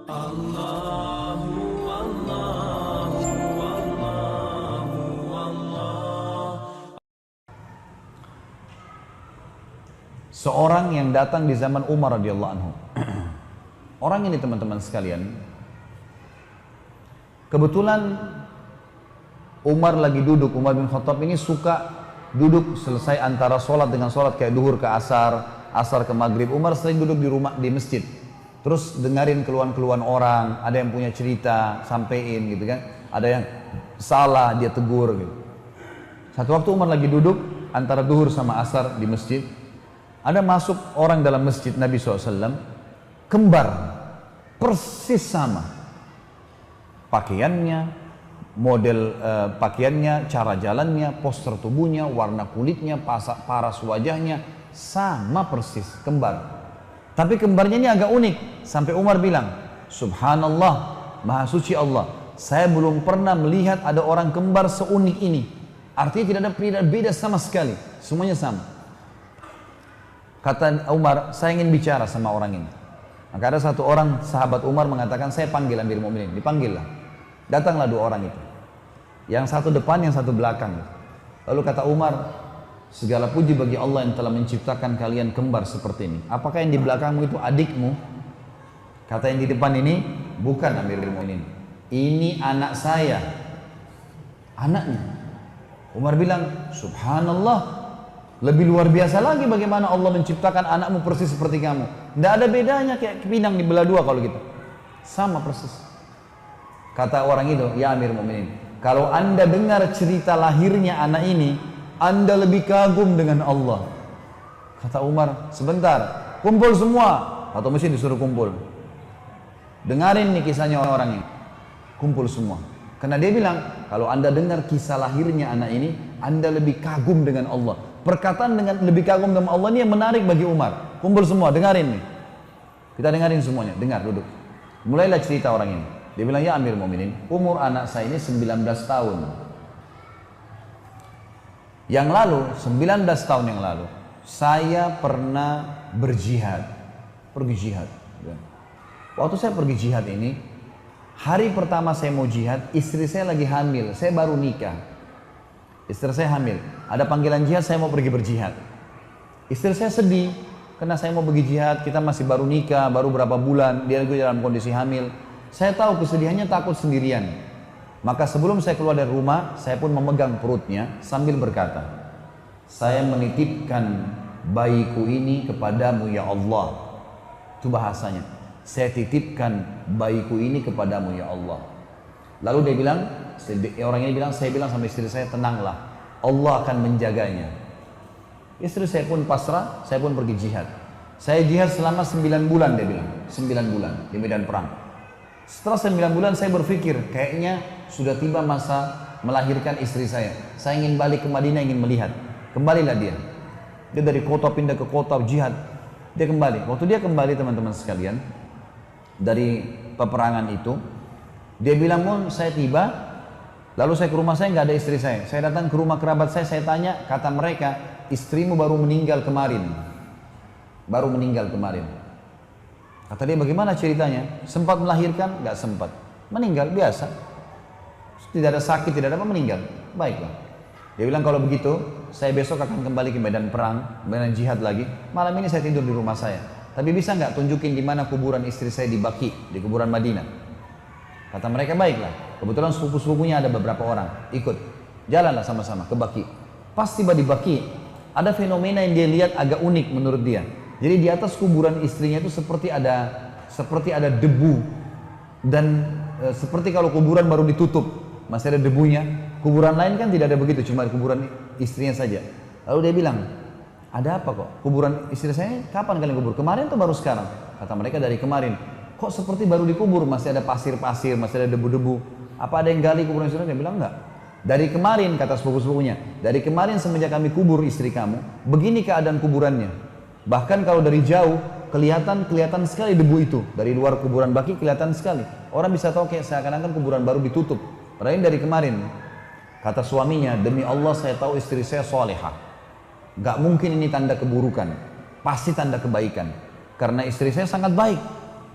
Allahu Allahu Allahu Allah. Seorang yang datang di zaman Umar radhiyallahu anhu. Orang ini teman-teman sekalian, kebetulan Umar lagi duduk. Umar bin Khattab ini suka duduk selesai antara sholat dengan sholat, kayak duhur ke asar, asar ke maghrib. Umar sering duduk di rumah, di masjid, terus dengerin keluhan-keluhan orang. Ada yang punya cerita, sampein gitu kan. Ada yang salah, dia tegur gitu. Satu waktu Umar lagi duduk antara duhur sama asar di masjid. Ada masuk orang dalam masjid Nabi SAW, kembar, persis sama. Pakaiannya, model pakaiannya, cara jalannya, postur tubuhnya, warna kulitnya, paras wajahnya, sama persis, kembar. Tapi kembarnya ini agak unik, sampai Umar bilang, Subhanallah, Maha Suci Allah, saya belum pernah melihat ada orang kembar seunik ini. Artinya tidak ada beda sama sekali, semuanya sama. Kata Umar, saya ingin bicara sama orang ini. Maka ada satu orang sahabat Umar mengatakan, saya panggil Amirul Mukminin. Dipanggillah. Datanglah dua orang itu. Yang satu depan, yang satu belakang. Lalu kata Umar, segala puji bagi Allah yang telah menciptakan kalian kembar seperti ini. Apakah yang di belakangmu itu adikmu? Kata yang di depan ini, bukan Amirul Mukminin. Ini anak saya. Anaknya. Umar bilang, Subhanallah. Lebih luar biasa lagi bagaimana Allah menciptakan anakmu persis seperti kamu. Tidak ada bedanya, kayak pinang dibelah dua kalau gitu. Sama persis. Kata orang itu, ya Amir Mu'minin, kalau anda dengar cerita lahirnya anak ini, anda lebih kagum dengan Allah. Kata Umar, sebentar, kumpul semua. Atau mesti disuruh kumpul. Dengarin nih kisahnya orang ini. Kumpul semua. Karena dia bilang, kalau anda dengar kisah lahirnya anak ini, anda lebih kagum dengan Allah. Perkataan dengan lebih kagum dengan Allah ini yang menarik bagi Umar. Kumpul semua, dengarin nih. Kita dengarin semuanya, dengar, duduk. Mulailah cerita orang ini. Dia bilang, ya Amir Mu'minin, umur anak saya ini 19 tahun. Yang lalu, 19 tahun yang lalu, saya pernah berjihad. Pergi jihad. Waktu saya pergi jihad ini, hari pertama saya mau jihad, istri saya lagi hamil, saya baru nikah. Istri saya hamil, ada panggilan jihad, saya mau pergi berjihad. Istri saya sedih, karena saya mau pergi jihad, kita masih baru nikah, baru berapa bulan, dia juga dalam kondisi hamil. Saya tahu kesedihannya, takut sendirian. Maka sebelum saya keluar dari rumah, saya pun memegang perutnya sambil berkata, saya menitipkan bayiku ini kepadamu ya Allah. Itu bahasanya, saya titipkan bayiku ini kepadamu ya Allah. Lalu dia bilang, orang ini bilang, saya bilang sama istri saya, tenanglah, Allah akan menjaganya. Istri saya pun pasrah, saya pun pergi jihad. Saya jihad selama 9 bulan, dia bilang, 9 bulan di medan perang. Setelah 9 bulan saya berpikir, kayaknya sudah tiba masa melahirkan istri saya. Saya ingin balik ke Madinah, ingin melihat. Kembalilah dia. Dia dari kota pindah ke kota jihad. Dia kembali. Waktu dia kembali teman-teman sekalian, dari peperangan itu, dia bilang, Mun, saya tiba, lalu saya ke rumah saya, nggak ada istri saya. Saya datang ke rumah kerabat saya tanya, kata mereka, istrimu baru meninggal kemarin. Baru meninggal kemarin. Kata dia, bagaimana ceritanya? Sempat melahirkan? Nggak sempat. Meninggal, biasa. Tidak ada sakit, tidak ada apa, meninggal. Baiklah. Dia bilang, kalau begitu, saya besok akan kembali ke medan perang, medan jihad lagi. Malam ini saya tidur di rumah saya. Tapi bisa nggak tunjukin di mana kuburan istri saya di Baqi, di kuburan Madinah? Kata mereka, baiklah. Kebetulan sepupu-sepupunya ada beberapa orang. Ikut. Jalanlah sama-sama ke Baqi. Pas tiba di Baqi, ada fenomena yang dia lihat agak unik menurut dia. Jadi di atas kuburan istrinya itu seperti ada debu. Dan seperti kalau kuburan baru ditutup, masih ada debunya. Kuburan lain kan tidak ada begitu, cuma kuburan istrinya saja. Lalu dia bilang, ada apa kok? Kuburan istri saya kapan kalian kubur? Kemarin atau baru sekarang? Kata mereka, dari kemarin. Kok seperti baru dikubur, masih ada pasir-pasir, masih ada debu-debu. Apa ada yang gali kuburan istri? Dia bilang enggak. Dari kemarin, kata sepupu-sepupunya, dari kemarin semenjak kami kubur istri kamu, begini keadaan kuburannya. Bahkan kalau dari jauh, kelihatan sekali debu itu. Dari luar kuburan Baqi kelihatan sekali. Orang bisa tahu kayak seakan-akan kuburan baru ditutup. Padahal dari kemarin. Kata suaminya, demi Allah saya tahu istri saya salihah. Gak mungkin ini tanda keburukan. Pasti tanda kebaikan. Karena istri saya sangat baik.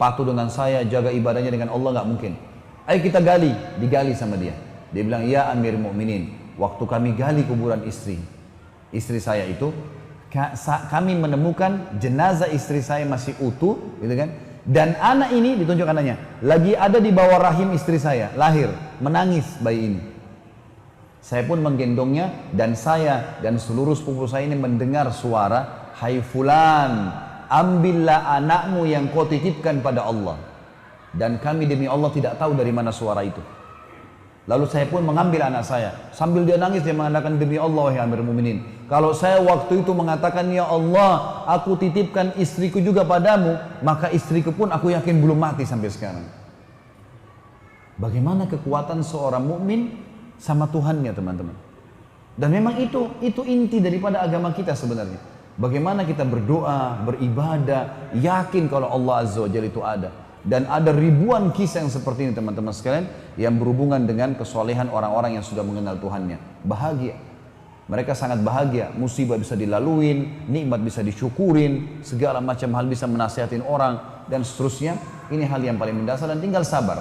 patuh dengan saya, jaga ibadahnya dengan Allah, nggak mungkin. Ayo kita gali, digali sama dia. Dia bilang, ya Amir Mu'minin, waktu kami gali kuburan istri saya itu, kami menemukan jenazah istri saya masih utuh, gitu kan? Dan anak ini, ditunjuk anaknya, lagi ada di bawah rahim istri saya, lahir, menangis bayi ini. Saya pun menggendongnya dan saya dan seluruh sepupu saya ini mendengar suara, hai fulan, ambillah anakmu yang kau titipkan pada Allah. Dan kami demi Allah tidak tahu dari mana suara itu. Lalu saya pun mengambil anak saya. Sambil dia nangis dia mengatakan, demi Allah wahai Amir Mu'minin, kalau saya waktu itu mengatakan, ya Allah, aku titipkan istriku juga padamu, maka istriku pun aku yakin belum mati sampai sekarang. Bagaimana kekuatan seorang mukmin sama Tuhannya, teman-teman. Dan memang itu inti daripada agama kita sebenarnya. Bagaimana kita berdoa, beribadah, yakin kalau Allah Azza wa Jalla itu ada. Dan ada ribuan kisah yang seperti ini, teman-teman sekalian, yang berhubungan dengan kesolehan orang-orang yang sudah mengenal Tuhannya. Bahagia. Mereka sangat bahagia, musibah bisa dilaluin, nikmat bisa disyukurin, segala macam hal bisa menasihatin orang, dan seterusnya. Ini hal yang paling mendasar dan tinggal sabar.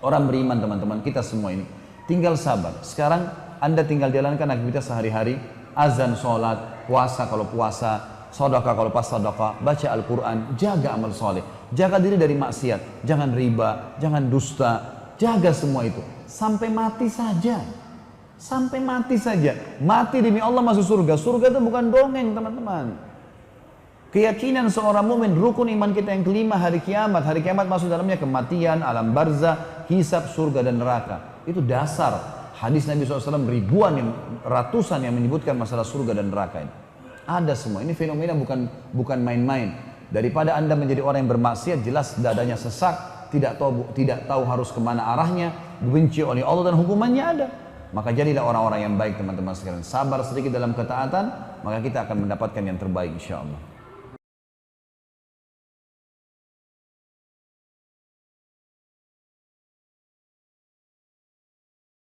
Orang beriman, teman-teman, kita semua ini tinggal sabar. Sekarang Anda tinggal jalankan aktivitas sehari-hari, azan, sholat, puasa kalau puasa, sedekah kalau pas sedekah, baca Al-Quran, jaga amal soleh, jaga diri dari maksiat, jangan riba, jangan dusta, jaga semua itu sampai mati saja. Sampai mati saja. Mati demi Allah masuk surga. Surga itu bukan dongeng, teman-teman. Keyakinan seorang mukmin, rukun iman kita yang kelima, hari kiamat. Hari kiamat masuk dalamnya kematian, alam barzah, hisab, surga dan neraka. Itu dasar. Hadis Nabi SAW ribuan, ratusan yang menyebutkan masalah surga dan neraka ini. Ada semua. Ini fenomena bukan main-main. Daripada Anda menjadi orang yang bermaksiat, jelas dadanya sesak, tidak tahu harus kemana arahnya, dibenci oleh Allah dan hukumannya ada. Maka jadilah orang-orang yang baik, teman-teman sekalian. Sabar sedikit dalam ketaatan, maka kita akan mendapatkan yang terbaik insya Allah.